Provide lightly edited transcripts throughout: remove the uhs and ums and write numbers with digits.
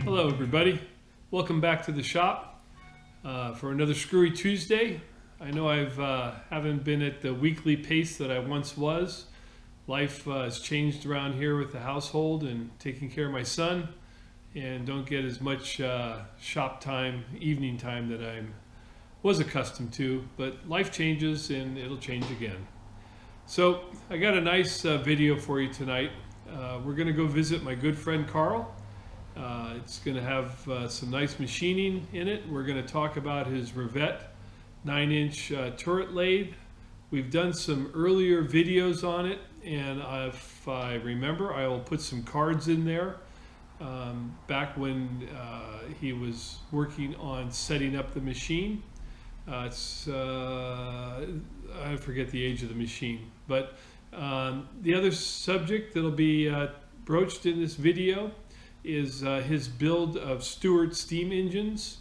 Hello everybody, welcome back to the shop for another Screwy Tuesday. I know haven't been at the weekly pace that I once was. Life has changed around here with the household and taking care of my son, and don't get as much shop time, evening time that I was accustomed to, but life changes and it'll change again. So I got a nice video for you tonight. We're going to go visit my good friend Carl. It's going to have some nice machining in it. We're going to talk about his Rivett 9-inch turret lathe. We've done some earlier videos on it, and if I remember, I will put some cards in there back when he was working on setting up the machine. I forget the age of the machine, but the other subject that'll be broached in this video is his build of Stuart steam engines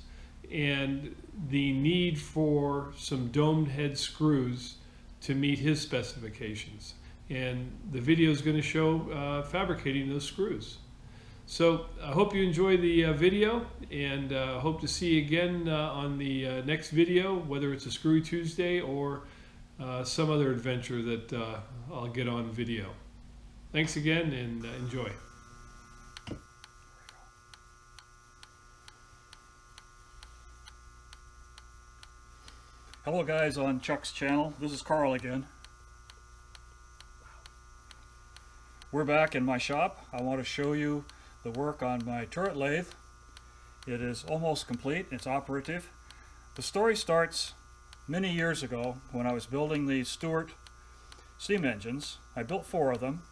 and the need for some domed head screws to meet his specifications. And the video is going to show fabricating those screws. So I hope you enjoy the video, and hope to see you again on the next video, whether it's a Screwy Tuesday or some other adventure that I'll get on video. Thanks again, and enjoy. Hello guys on Chuck's channel. This is Carl again. We're back in my shop. I want to show you the work on my turret lathe. It is almost complete. It's operative. The story starts many years ago when I was building the Stuart steam engines. I built 4 of them,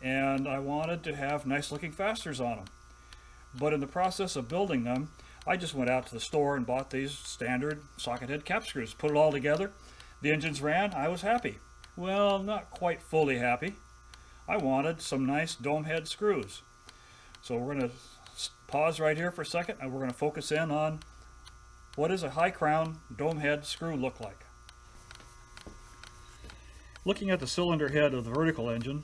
and I wanted to have nice looking fasteners on them. But in the process of building them, I just went out to the store and bought these standard socket head cap screws, put it all together. The engines ran, I was happy. Well, not quite fully happy. I wanted some nice dome head screws. So we're going to pause right here for a second, and we're going to focus in on what does a high crown dome head screw look like. Looking at the cylinder head of the vertical engine,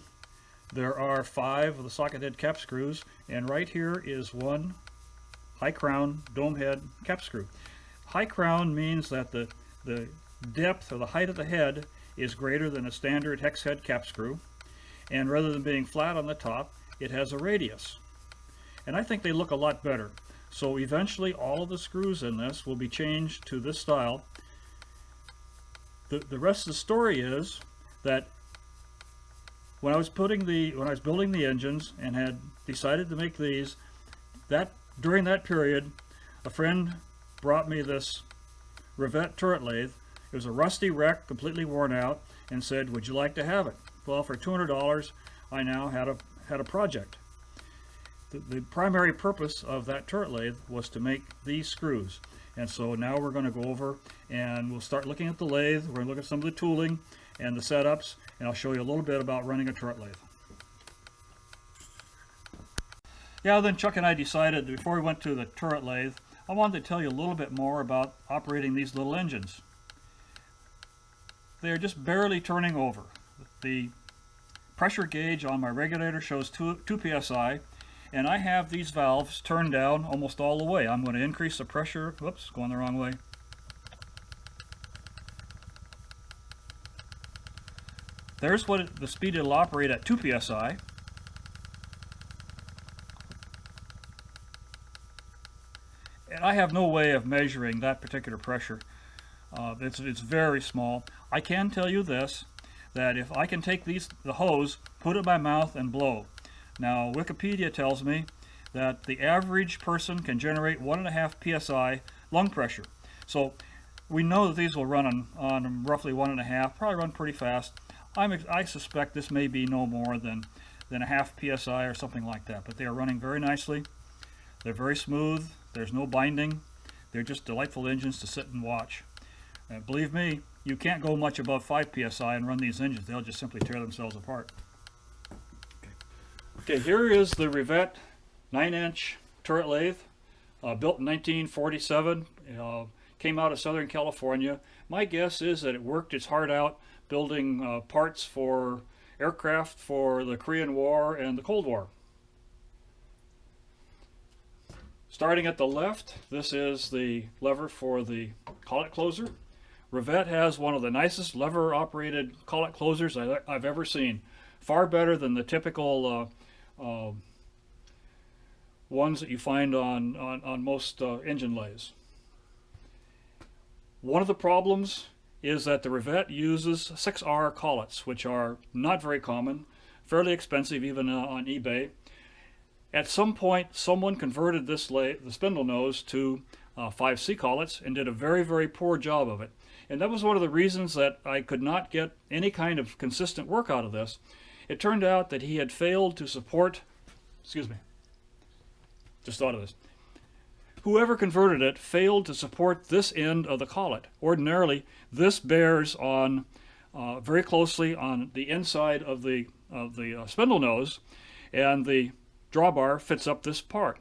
there are 5 of the socket head cap screws, and right here is one high crown dome head cap screw. High crown means that the depth or the height of the head is greater than a standard hex head cap screw, and rather than being flat on the top, it has a radius. And I think they look a lot better. So eventually all of the screws in this will be changed to this style. The rest of the story is that when I was building the engines and had decided to make these, during that period, a friend brought me this Rivett turret lathe. It was a rusty wreck, completely worn out, and said, "Would you like to have it?" Well, for $200, I now had a project. The primary purpose of that turret lathe was to make these screws, and so now we're going to go over and we'll start looking at the lathe. We're going to look at some of the tooling and the setups, and I'll show you a little bit about running a turret lathe. Yeah, then Chuck and I decided before we went to the turret lathe, I wanted to tell you a little bit more about operating these little engines. They are just barely turning over. The pressure gauge on my regulator shows 2 psi, and I have these valves turned down almost all the way. I'm going to increase the pressure. Whoops, going the wrong way. There's the speed it'll operate at 2 psi. And I have no way of measuring that particular pressure. It's very small. I can tell you this, that if I can take the hose, put it in my mouth and blow. Now Wikipedia tells me that the average person can generate 1.5 psi lung pressure. So we know that these will run on roughly 1.5, probably run pretty fast. I suspect this may be no more than a half psi or something like that, but they are running very nicely. They're very smooth. There's no binding. They're just delightful engines to sit and watch. Believe me, you can't go much above 5 psi and run these engines. They'll just simply tear themselves apart. Okay, here is the Rivett 9-inch turret lathe, built in 1947. Came out of Southern California. My guess is that it worked its heart out building parts for aircraft for the Korean War and the Cold War. Starting at the left, this is the lever for the collet closer. Rivett has one of the nicest lever-operated collet closers I've ever seen. Far better than the typical ones that you find on most engine lathes. One of the problems is that the Rivett uses 6R collets, which are not very common, fairly expensive even on eBay. At some point, someone converted this lathe, the spindle nose, to 5C collets and did a very, very poor job of it. And that was one of the reasons that I could not get any kind of consistent work out of this. It turned out that he had failed to support, excuse me, just thought of this. Whoever converted it failed to support this end of the collet. Ordinarily, this bears on very closely on the inside of the spindle nose, and the drawbar fits up this part.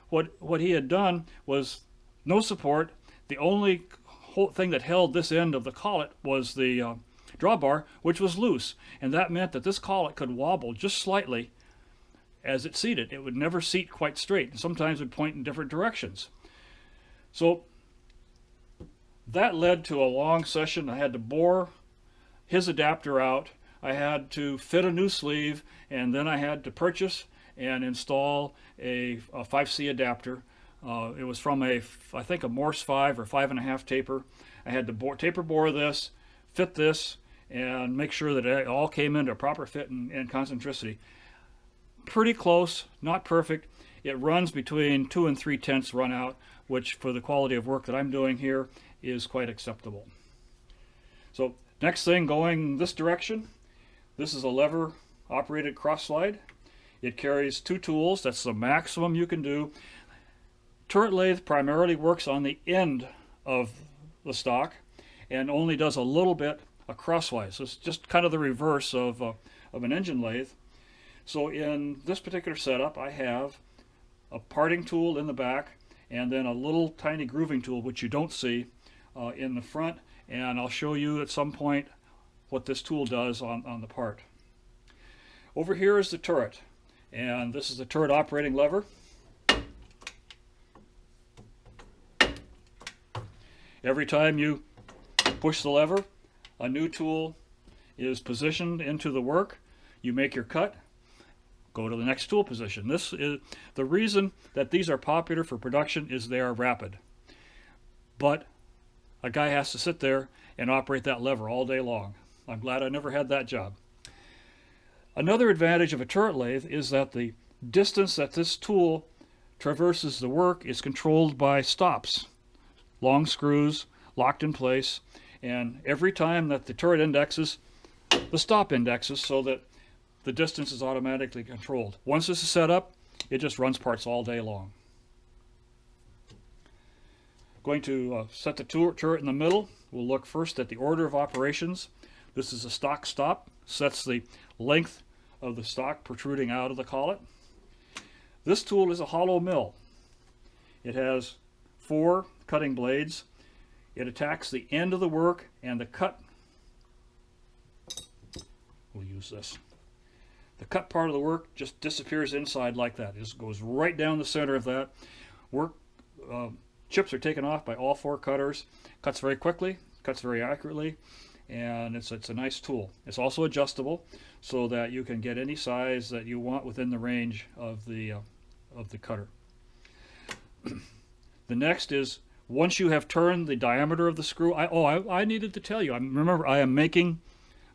What he had done was no support. The only whole thing that held this end of the collet was the drawbar, which was loose, and that meant that this collet could wobble just slightly as it seated. It would never seat quite straight, and sometimes it would point in different directions. So that led to a long session. I had to bore his adapter out, I had to fit a new sleeve, and then I had to purchase and install a 5C adapter. It was from I think a Morse 5 or 5.5 taper. I had to taper bore this, fit this, and make sure that it all came into a proper fit and concentricity. Pretty close, not perfect. It runs between 2 and 3/10 run out, which for the quality of work that I'm doing here is quite acceptable. So next thing, going this direction, this is a lever operated cross slide. It carries 2 tools. That's the maximum you can do. Turret lathe primarily works on the end of the stock and only does a little bit crosswise. So it's just kind of the reverse of an engine lathe. So in this particular setup, I have a parting tool in the back and then a little tiny grooving tool, which you don't see in the front, and I'll show you at some point what this tool does on the part. Over here is the turret, and this is the turret operating lever. Every time you push the lever, a new tool is positioned into the work. You make your cut, go to the next tool position. This is the reason that these are popular for production, is they are rapid. But a guy has to sit there and operate that lever all day long. I'm glad I never had that job. Another advantage of a turret lathe is that the distance that this tool traverses the work is controlled by stops. Long screws locked in place, and every time that the turret indexes, the stop indexes, so that the distance is automatically controlled. Once this is set up, it just runs parts all day long. Going to set the turret in the middle. We'll look first at the order of operations. This is a stock stop, sets the length of the stock protruding out of the collet. This tool is a hollow mill. It has 4 cutting blades. It attacks the end of the work, and the cut, we'll use this. The cut part of the work just disappears inside like that. It just goes right down the center of that work. Chips are taken off by all 4 cutters. Cuts very quickly, cuts very accurately, and it's a nice tool. It's also adjustable so that you can get any size that you want within the range of the cutter. The next is, once you have turned the diameter of the screw, I needed to tell you, remember I am making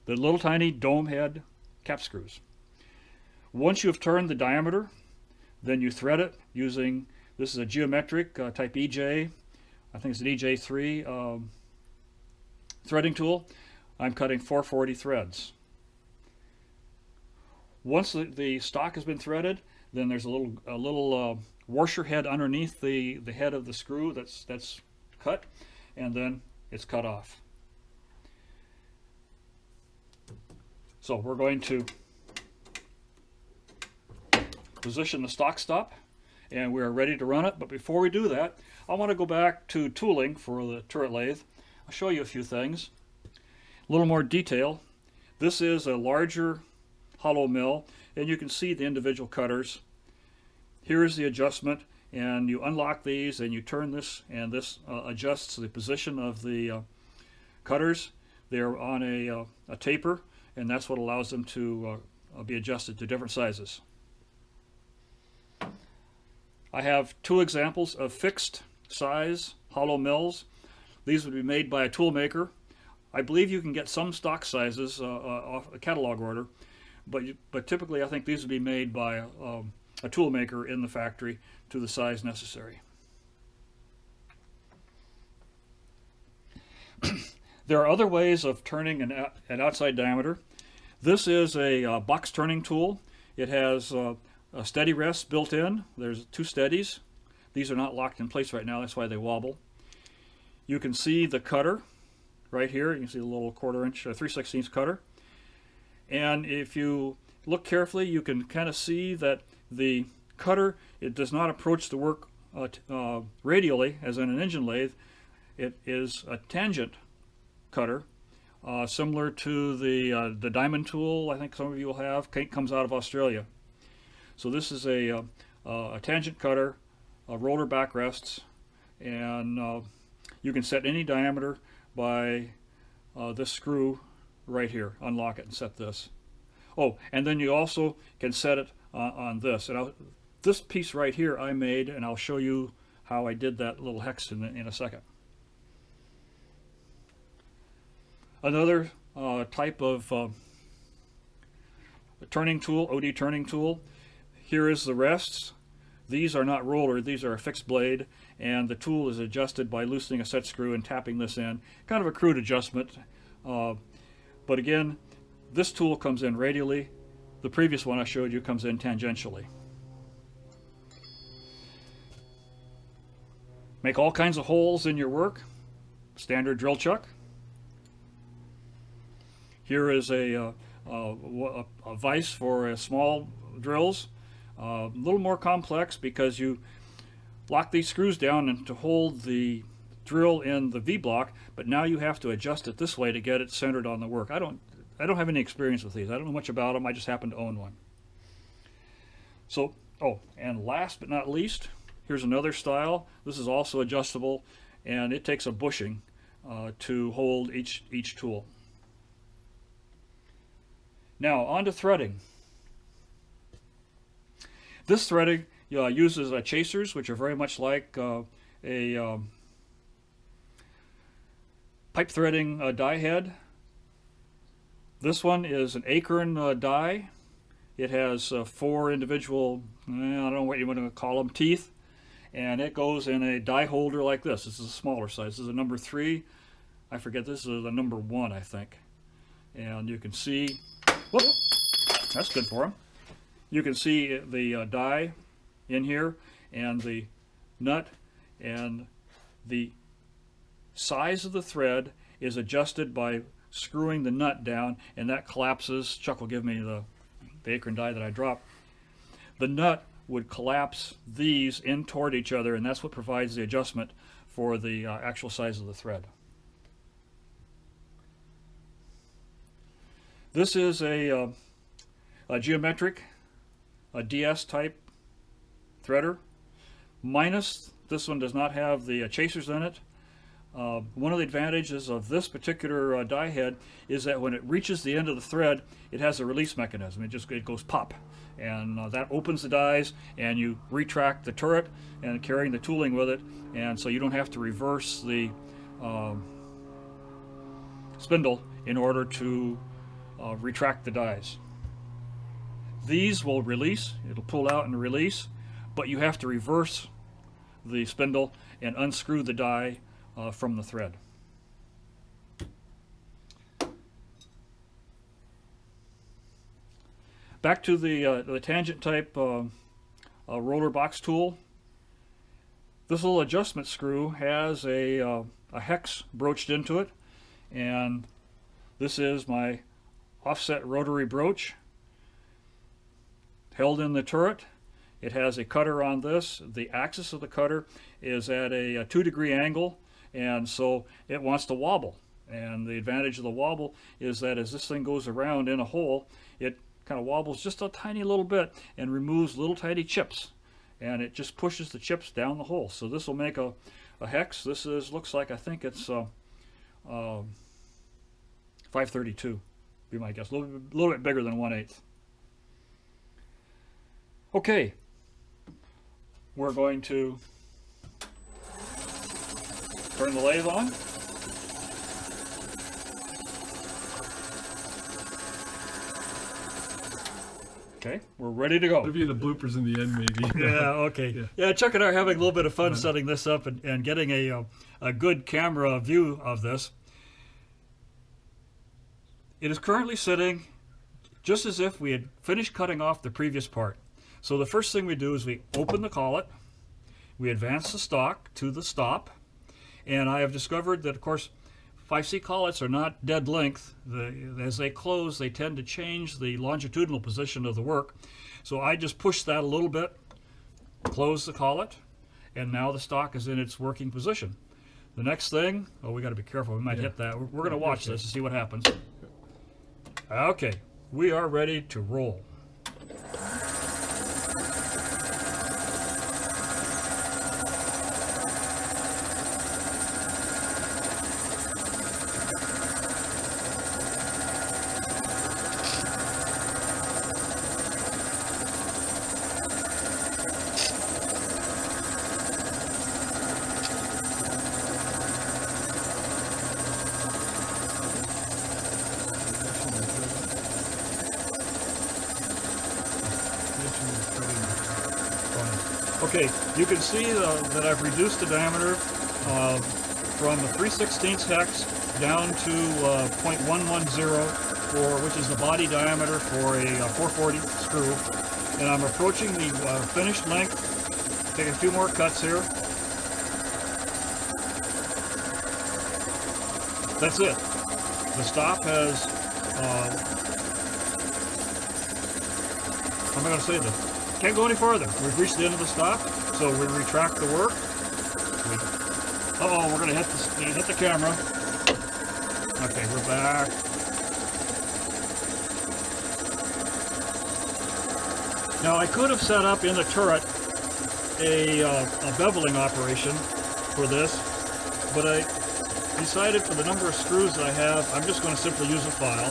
the little tiny dome head cap screws. Once you have turned the diameter, then you thread it using, this is a geometric type EJ, I think it's an EJ3 threading tool. I'm cutting 440 threads. Once the stock has been threaded, then there's a little washer head underneath the head of the screw that's cut, and then it's cut off. So we're going to position the stock stop, and we are ready to run it. But before we do that, I want to go back to tooling for the turret lathe. I'll show you a few things. A little more detail. This is a larger hollow mill, and you can see the individual cutters. Here is the adjustment, and you unlock these and you turn this, and this adjusts the position of the cutters. They're on a taper, and that's what allows them to be adjusted to different sizes. I have two examples of fixed size hollow mills. These would be made by a tool maker. I believe you can get some stock sizes off a catalog order, but typically I think these would be made by a tool maker in the factory to the size necessary. There are other ways of turning an outside diameter. This is a box turning tool. It has a steady rest built in. There's two steadies. These are not locked in place right now, that's why they wobble. You can see the cutter right here. You can see the little 1/4 inch, 3/16 cutter. And if you look carefully, you can kind of see that the cutter, it does not approach the work radially as in an engine lathe. It is a tangent cutter, similar to the diamond tool I think some of you will have. Comes out of Australia. So this is a tangent cutter, roller backrests, and you can set any diameter by this screw right here. Unlock it and set this. Oh, and then you also can set it on this. And this piece right here I made, and I'll show you how I did that little hex in a second. Another type of turning tool, OD turning tool. Here is the rests. These are not roller, these are a fixed blade, and the tool is adjusted by loosening a set screw and tapping this in. Kind of a crude adjustment, but again, this tool comes in radially. The previous one I showed you comes in tangentially. Make all kinds of holes in your work. Standard drill chuck. Here is a vise for small drills. A little more complex because you lock these screws down and to hold the drill in the V-block, but now you have to adjust it this way to get it centered on the work. I don't have any experience with these. I don't know much about them. I just happen to own one. So, oh, and last but not least, here's another style. This is also adjustable, and it takes a bushing to hold each tool. Now, on to threading. This threading uses chasers, which are very much like a pipe threading die head. This one is an acorn die. It has 4 individual, I don't know what you want to call them, teeth, and it goes in a die holder like this. This is a smaller size. This is a number 3. I forget, this is a number 1, I think. And you can see, whoop, that's good for them. You can see the die in here, and the nut, and the size of the thread is adjusted by screwing the nut down, and that collapses. Chuck will give me the acorn die that I dropped. The nut would collapse these in toward each other, and that's what provides the adjustment for the actual size of the thread. This is a geometric, a DS type threader. Minus, this one does not have the chasers in it. One of the advantages of this particular die head is that when it reaches the end of the thread, it has a release mechanism. It goes pop, and that opens the dies, and you retract the turret and carrying the tooling with it, and so you don't have to reverse the spindle in order to retract the dies. These will release, it'll pull out and release, but you have to reverse the spindle and unscrew the die from the thread. Back to the tangent type roller box tool. This little adjustment screw has a hex broached into it, and this is my offset rotary broach held in the turret. It has a cutter on this. The axis of the cutter is at a 2-degree angle, and so it wants to wobble. And the advantage of the wobble is that as this thing goes around in a hole, it kind of wobbles just a tiny little bit and removes little tiny chips. and it just pushes the chips down the hole. So this will make a hex. This looks like, I think it's 532, be my guess. A little bit bigger than 1/8. Okay, we're going to turn the lathe on. Okay, we're ready to go. It'll be the bloopers in the end, maybe. Yeah, okay. Yeah, Chuck and I are having a little bit of fun setting this up and getting a good camera view of this. It is currently sitting just as if we had finished cutting off the previous part. So the first thing we do is we open the collet, we advance the stock to the stop, and I have discovered that, of course, 5C collets are not dead length. As they close, they tend to change the longitudinal position of the work. So I just push that a little bit, close the collet, and now the stock is in its working position. The next thing, oh, we got to be careful. We might hit that. We're going to watch this and see what happens. Okay, we are ready to roll. Okay, you can see that I've reduced the diameter from a 3/16 hex down to 0.110, which is the body diameter for a 440 screw. And I'm approaching the finished length. Take a few more cuts here. That's it. The stop has, how am I going to say this? Can't go any farther. We've reached the end of the stop, so we retract the work. Uh-oh, we're going to hit the camera. Okay, we're back. Now, I could have set up in the turret a beveling operation for this, but I decided for the number of screws that I have, I'm just going to simply use a file.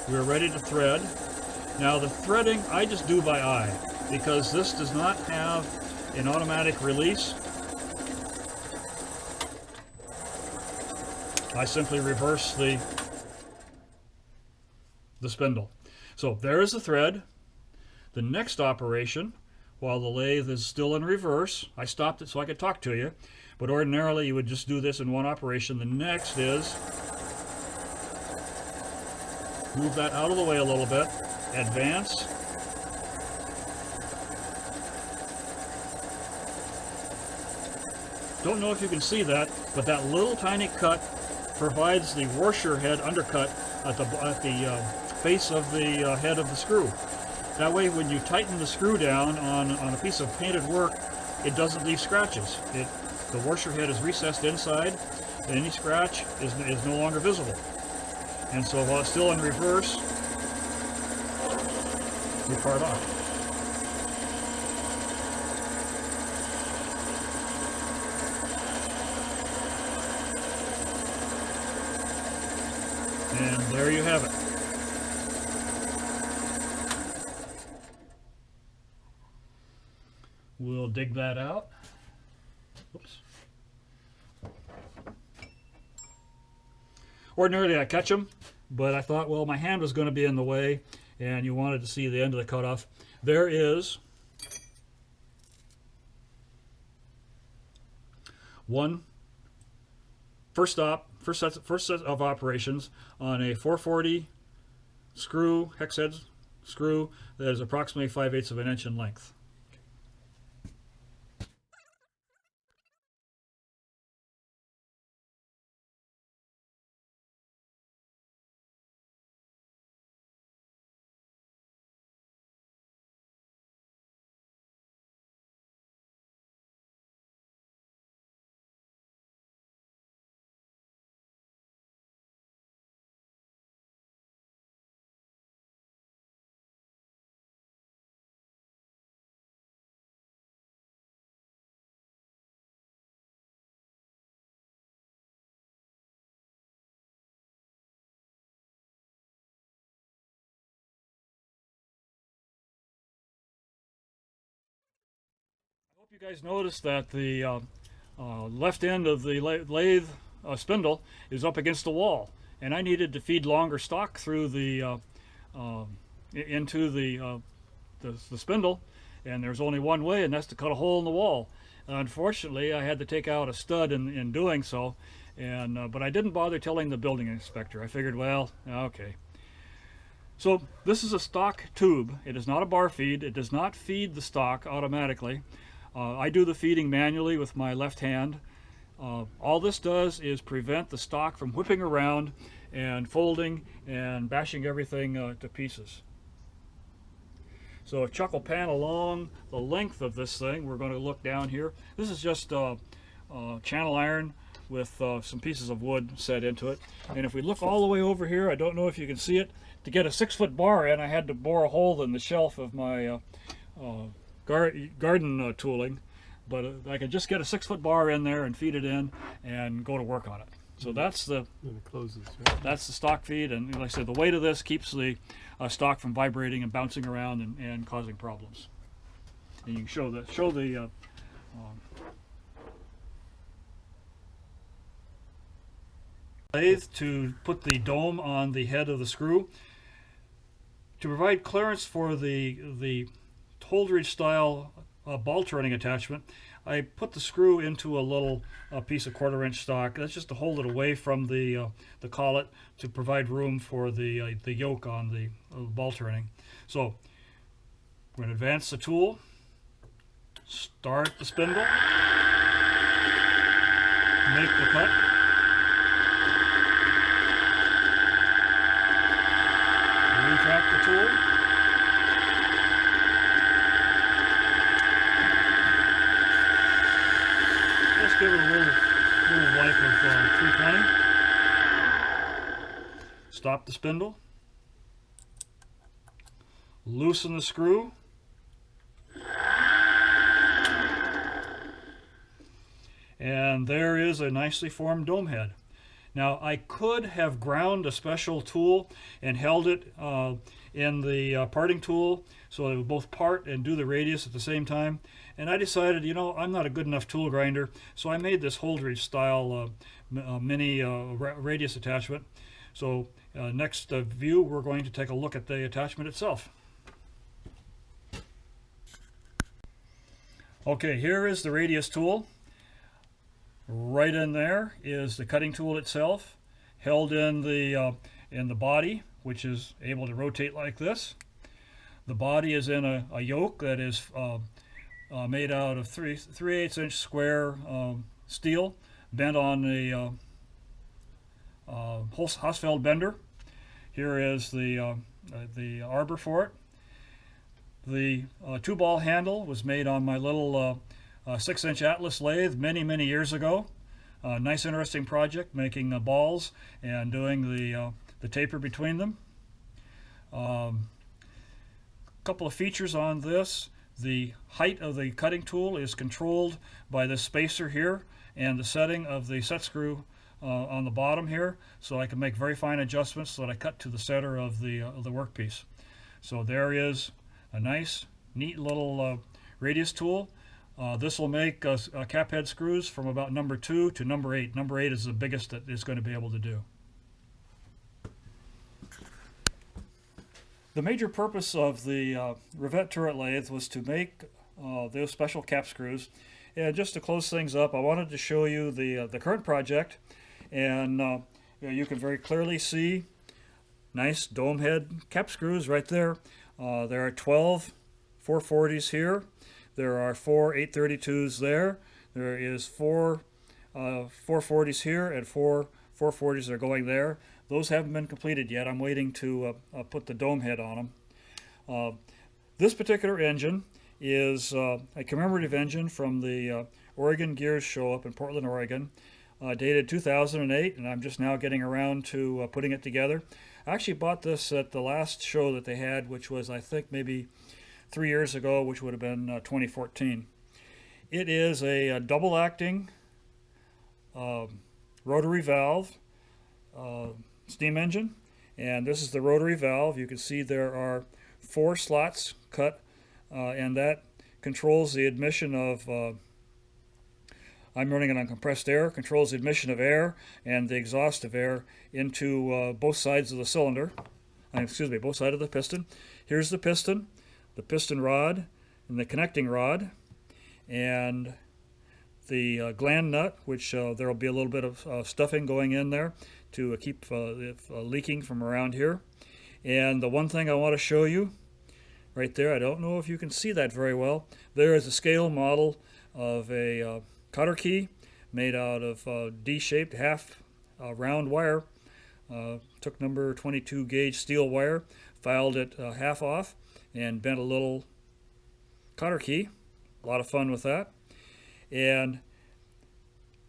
We're ready to thread. Now the threading I just do by eye because this does not have an automatic release. I simply reverse the spindle. So there is the thread. The next operation, while the lathe is still in reverse, I stopped it so I could talk to you, but ordinarily you would just do this in one operation. The next is move that out of the way a little bit. Advance. Don't know if you can see that, but that little tiny cut provides the washer head undercut at the base of the head of the screw. That way, when you tighten the screw down on a piece of painted work, it doesn't leave scratches. The washer head is recessed inside, and any scratch is no longer visible. And so while it's still in reverse, we part off. And there you have it. We'll dig that out. Oops. Ordinarily I catch them, but I thought, well, my hand was going to be in the way, and you wanted to see the end of the cutoff. There is first set of operations on a 440 screw, hex head screw that is approximately 5/8 of an inch in length. You guys noticed that the left end of the lathe spindle is up against the wall, and I needed to feed longer stock through the into the spindle, and there's only one way, and that's to cut a hole in the wall. Unfortunately, I had to take out a stud in doing so, and but I didn't bother telling the building inspector. I figured, well, okay. So this is a stock tube. It is not a bar feed. It does not feed the stock automatically. I do the feeding manually with my left hand. All this does is prevent the stock from whipping around and folding and bashing everything to pieces. So if Chuck will pan along the length of this thing, we're going to look down here. This is just channel iron with some pieces of wood set into it. And if we look all the way over here, I don't know if you can see it, to get a 6-foot bar in, I had to bore a hole in the shelf of my garden tooling. But I could just get a 6-foot bar in there and feed it in and go to work on it. So that's the that's the stock feed, and like I said, the weight of this keeps the stock from vibrating and bouncing around and causing problems. And you can show the lathe to put the dome on the head of the screw to provide clearance for the Holdridge style ball turning attachment. I put the screw into a little piece of 1/4-inch stock. That's just to hold it away from the collet to provide room for the yoke on the ball turning. So we're going to advance the tool, start the spindle, make the cut, retract the tool, give it a little wipe of 320. Stop the spindle. Loosen the screw. And there is a nicely formed dome head. Now I could have ground a special tool and held it in the parting tool so it would both part and do the radius at the same time. And I decided, you know, I'm not a good enough tool grinder, so I made this Holdridge style mini radius attachment. So next view, we're going to take a look at the attachment itself. Okay, here is the radius tool. Right in there is the cutting tool itself, held in the body, which is able to rotate like this. The body is in a yoke that is made out of 3/8-inch square steel, bent on a Hausfeld bender. Here is the arbor for it. The 2-ball handle was made on my little 6-inch Atlas lathe many years ago. Nice, interesting project, making balls and doing the taper between them. Couple of features on this. The height of the cutting tool is controlled by this spacer here and the setting of the set screw on the bottom here, so I can make very fine adjustments so that I cut to the center of the workpiece. So there is a nice, neat little radius tool. This will make cap head screws from about number 2 to number 8. Number 8 is the biggest that it's going to be able to do. The major purpose of the Rivett turret lathe was to make those special cap screws. And just to close things up, I wanted to show you the current project, and you can very clearly see nice dome head cap screws right there. There are 12 440s here. There are 4 832s there. There is 4 440s here and 4 440s are going there. Those haven't been completed yet. I'm waiting to put the dome head on them. This particular engine is a commemorative engine from the Oregon Gears Show up in Portland, Oregon, dated 2008, and I'm just now getting around to putting it together. I actually bought this at the last show that they had, which was, I think, maybe 3 years ago, which would have been 2014. It is a double-acting rotary valve steam engine, and this is the rotary valve. You can see there are 4 slots cut, and that controls the admission of, I'm running it on compressed air, controls the admission of air and the exhaust of air into both sides of the cylinder, excuse me, both sides of the piston. Here's the piston rod, and the connecting rod, and the gland nut, which there will be a little bit of stuffing going in there to keep leaking from around here. And the one thing I want to show you right there, I don't know if you can see that very well, there is a scale model of a cutter key made out of D-shaped half round wire. Took number 22 gauge steel wire, filed it half off, and bent a little cutter key. A lot of fun with that. And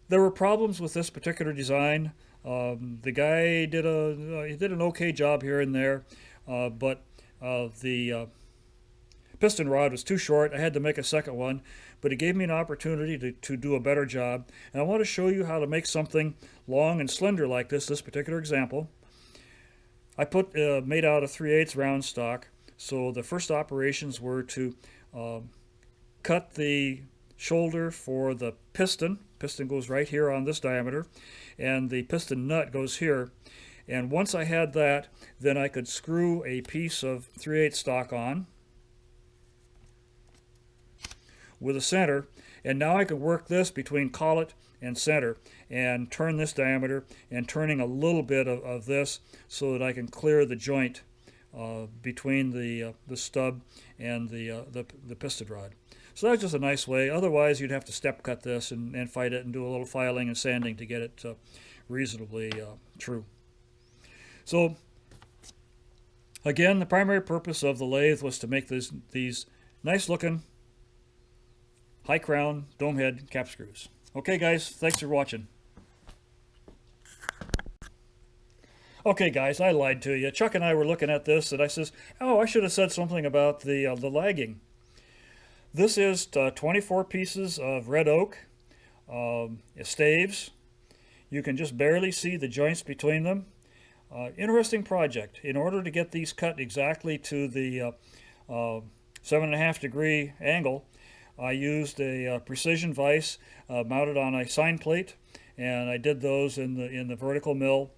there were problems with this particular design. The guy did an okay job here and there, but the piston rod was too short. I had to make a second one, but it gave me an opportunity to do a better job. And I want to show you how to make something long and slender like this particular example. I made out of 3/8 round stock, so the first operations were to cut the shoulder for the piston. Piston goes right here on this diameter, and the piston nut goes here. And once I had that, then I could screw a piece of 3/8 stock on with a center, and now I could work this between collet and center and turn this diameter and turning a little bit of this so that I can clear the joint between the stub and the piston rod. So that's just a nice way. Otherwise, you'd have to step cut this and fight it and do a little filing and sanding to get it reasonably true. So again, the primary purpose of the lathe was to make these nice looking high crown dome head cap screws. Okay guys, thanks for watching. Okay guys, I lied to you. Chuck and I were looking at this and I says, oh, I should have said something about the lagging. This is 24 pieces of red oak staves. You can just barely see the joints between them. Interesting project. In order to get these cut exactly to the 7.5 degree angle, I used a precision vise mounted on a sine plate, and I did those in the vertical mill.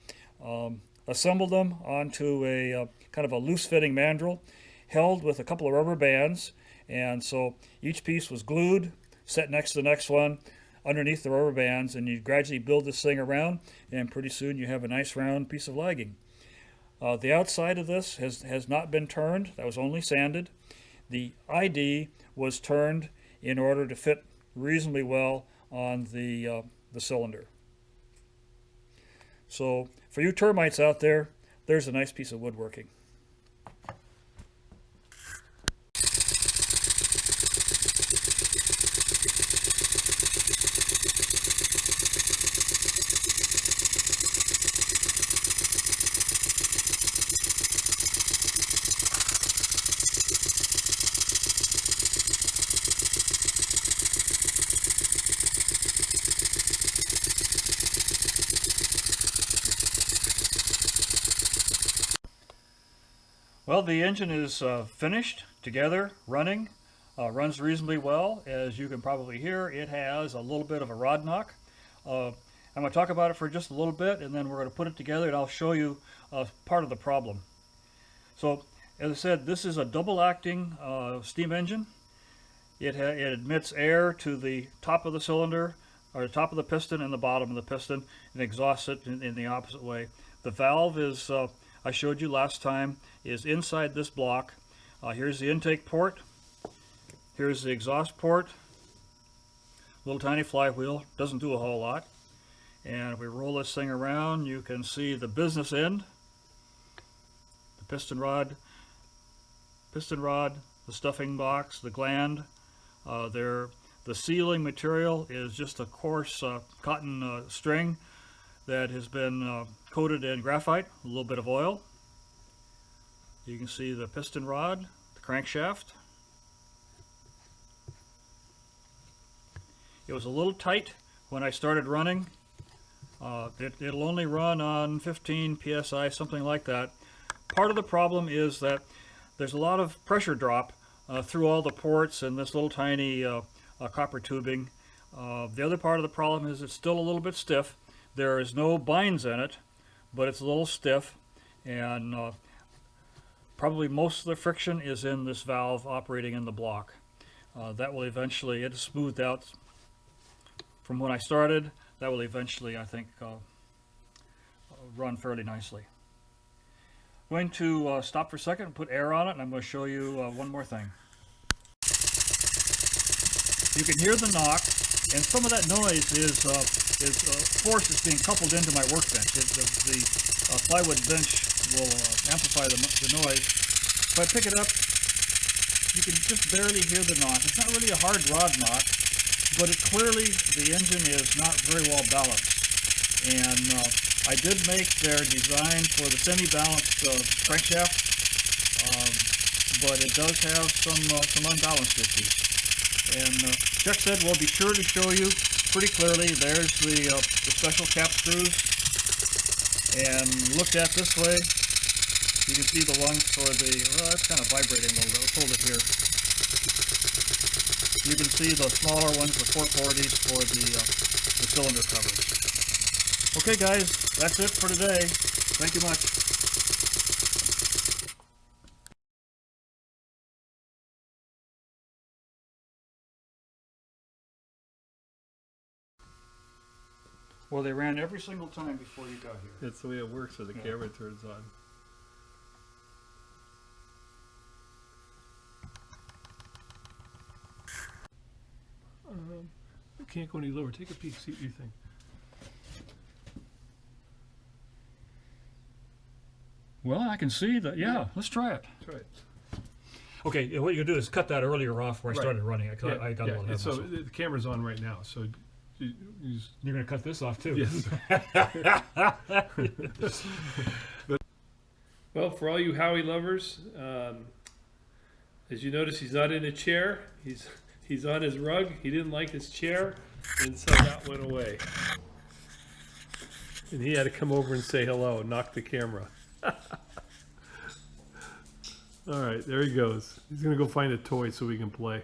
Assembled them onto a kind of a loose-fitting mandrel, held with a couple of rubber bands, and so each piece was glued, set next to the next one, underneath the rubber bands, and you gradually build this thing around, and pretty soon you have a nice round piece of lagging. The outside of this has not been turned. That was only sanded. The ID was turned in order to fit reasonably well on the cylinder. So for you termites out there, there's a nice piece of woodworking. Well, the engine is finished, together, running, runs reasonably well. As you can probably hear, it has a little bit of a rod knock. I'm going to talk about it for just a little bit, and then we're going to put it together, and I'll show you part of the problem. So, as I said, this is a double-acting steam engine. It admits air to the top of the cylinder, or the top of the piston and the bottom of the piston, and exhausts it in the opposite way. The valve is, I showed you last time, is inside this block. Here's the intake port. Here's the exhaust port. Little tiny flywheel, doesn't do a whole lot. And if we roll this thing around, you can see the business end, the piston rod, the stuffing box, the gland. The sealing material is just a coarse cotton string that has been coated in graphite, a little bit of oil. You can see the piston rod, the crankshaft. It was a little tight when I started running. It'll only run on 15 psi, something like that. Part of the problem is that there's a lot of pressure drop through all the ports and this little tiny copper tubing. The other part of the problem is it's still a little bit stiff. There is no binds in it, but it's a little stiff, and probably most of the friction is in this valve operating in the block. That will eventually, it is smoothed out from when I started. That will eventually, I think, run fairly nicely. I'm going to stop for a second and put air on it, and I'm going to show you one more thing. You can hear the knock, and some of that noise is force is being coupled into my workbench. The plywood bench will amplify the noise. If I pick it up, you can just barely hear the knock. It's not really a hard rod knock, but it clearly, the engine is not very well balanced. And I did make their design for the semi-balanced crankshaft, but it does have some unbalanced issues. And Chuck said we'll be sure to show you pretty clearly. There's the special cap screws, and looked at this way, you can see the ones for the, well, it's kind of vibrating a little bit. Let's hold it here. You can see the smaller ones, the 440s, for the cylinder covers. Okay guys, that's it for today. Thank you much. Well, they ran every single time before you got here. That's the way it works when the camera turns on. I can't go any lower. Take a peek, see what you think. Well, I can see that. Yeah, let's try it. Try it. Okay, what you do is cut that earlier off where I started running. I got a little ahead of so myself. the camera's on right now, so You're going to cut this off too. Yes. Well, for all you Howie lovers, as you notice, he's not in a chair. He's on his rug. He didn't like his chair, and so that went away. And he had to come over and say hello, knock the camera. All right, there he goes. He's going to go find a toy so we can play.